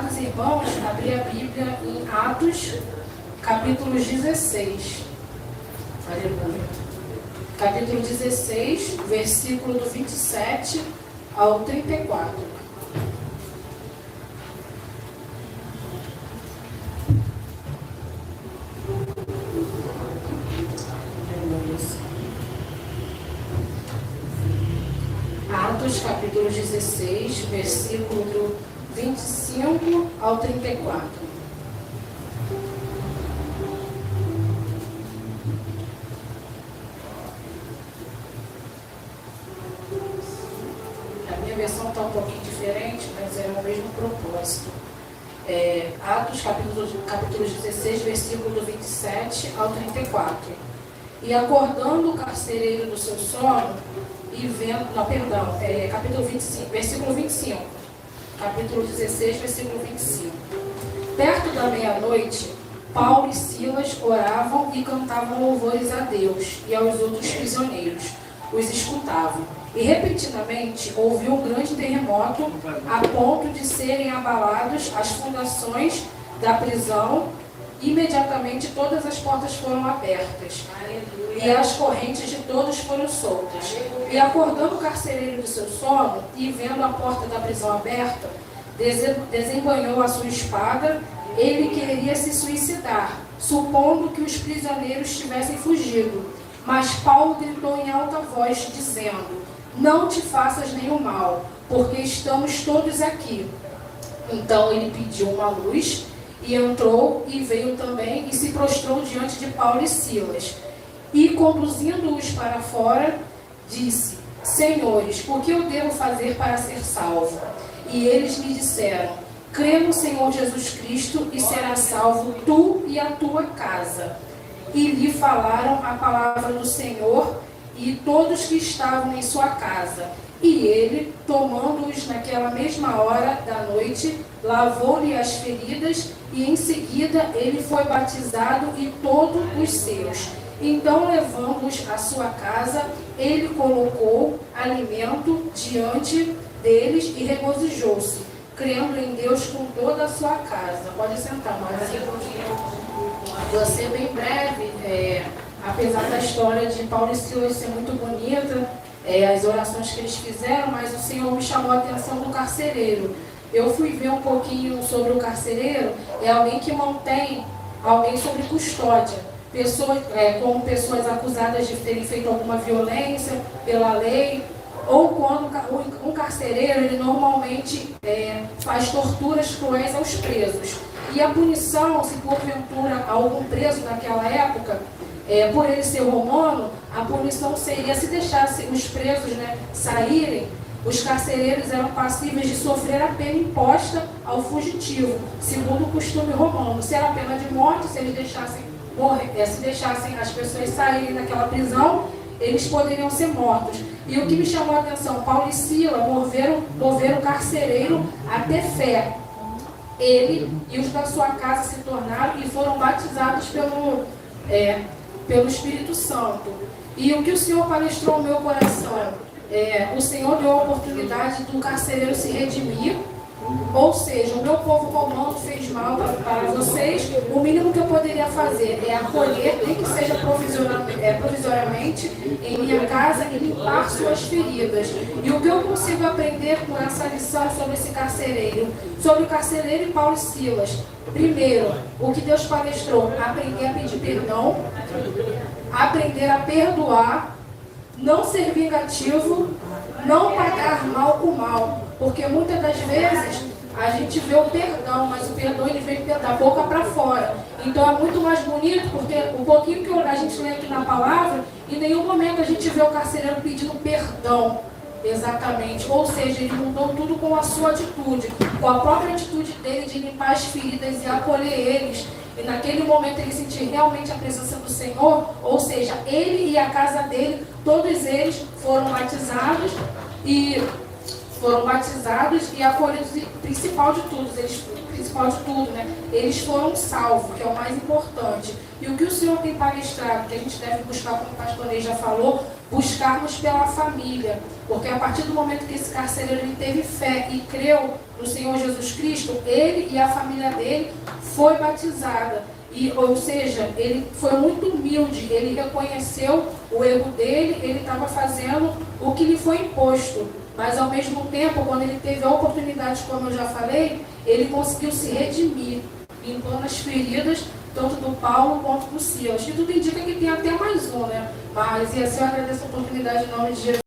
Amados irmãos, abri a Bíblia em Atos, capítulo 16. Aleluia. Capítulo 16, versículo do 27 ao 34. Atos, capítulo 16, versículo do 25 ao 34. A minha versão está um pouquinho diferente, mas é o mesmo propósito. Atos, capítulo 16, versículo do 27 ao 34. E acordando o carcereiro do seu sono, e vendo, capítulo 25, versículo 25. Capítulo 16, versículo 25. Perto da meia-noite, Paulo e Silas oravam e cantavam louvores a Deus e aos outros prisioneiros. Os escutavam. E repentinamente houve um grande terremoto, a ponto de serem abalados as fundações da prisão. Imediatamente todas as portas foram abertas. Aleluia. E as correntes de todos foram soltas. Aleluia. E acordando o carcereiro do seu sono e vendo a porta da prisão aberta, desembanhou a sua espada. Ele queria se suicidar, supondo que os prisioneiros tivessem fugido. Mas Paulo gritou em alta voz, dizendo: não te faças nenhum mal, porque estamos todos aqui. Então ele pediu uma luz, e entrou e veio também e se prostrou diante de Paulo e Silas. E conduzindo-os para fora, disse: Senhores, o que eu devo fazer para ser salvo? E eles lhe disseram: crê no Senhor Jesus Cristo e serás salvo tu e a tua casa. E lhe falaram a palavra do Senhor e todos que estavam em sua casa. E ele, tomando-os naquela mesma hora da noite, lavou-lhe as feridas, e em seguida ele foi batizado e todos os seus. Então, levando-os à sua casa, ele colocou alimento diante deles e regozijou-se, crendo em Deus com toda a sua casa. Pode sentar, mas vou ser bem breve, apesar da história de Paulo e Silas ser muito bonita, as orações que eles fizeram, mas o Senhor me chamou a atenção do carcereiro. Eu fui ver um pouquinho sobre o carcereiro. É alguém que mantém alguém sob custódia, como pessoas acusadas de terem feito alguma violência pela lei, ou quando um carcereiro, ele normalmente faz torturas cruéis aos presos. E a punição, se porventura algum preso naquela época, por ele ser romano, a punição seria, se deixasse os presos saírem, os carcereiros eram passíveis de sofrer a pena imposta ao fugitivo, segundo o costume romano. Se era a pena de morte, se eles deixassem as pessoas saírem daquela prisão, eles poderiam ser mortos. E o que me chamou a atenção, Paulo e Silas moveram o carcereiro a ter fé. Ele e os da sua casa se tornaram e foram batizados pelo Espírito Santo. E o que o Senhor palestrou no meu coração, o Senhor deu a oportunidade do carcereiro se redimir. Ou seja, o meu povo romano fez mal para vocês. O mínimo que eu poderia fazer é acolher, nem que seja provisoriamente, em minha casa e limpar suas feridas. E o que eu consigo aprender com essa lição sobre esse carcereiro? Sobre o carcereiro e Paulo e Silas. Primeiro, o que Deus palestrou: aprender a pedir perdão, aprender a perdoar, não ser vingativo, não pagar mal com mal. Porque muitas das vezes a gente vê o perdão, mas o perdão ele vem da boca para fora. Então é muito mais bonito, porque o pouquinho que a gente lê aqui na palavra, em nenhum momento a gente vê o carcereiro pedindo perdão. Exatamente. Ou seja, ele mudou tudo com a sua atitude, com a própria atitude dele de limpar as feridas e acolher eles. E naquele momento ele sentiu realmente a presença do Senhor, ou seja, ele e a casa dele, todos eles foram batizados e foram batizados e acolhidos, e principal de tudo, né? Eles foram salvos, que é o mais importante. E o que o Senhor tem palestrado, que a gente deve buscar, como o pastor Ney já falou, buscarmos pela família. Porque a partir do momento que esse carcereiro ele teve fé e creu no Senhor Jesus Cristo, ele e a família dele foi batizada. Ou seja, ele foi muito humilde, ele reconheceu o erro dele, ele estava fazendo o que lhe foi imposto. Mas ao mesmo tempo, quando ele teve a oportunidade, como eu já falei, ele conseguiu se redimir, limpando as feridas, tanto do Paulo quanto do Silas. E tudo indica que tem até mais um, né? Mas e assim eu agradeço a oportunidade em nome de Jesus.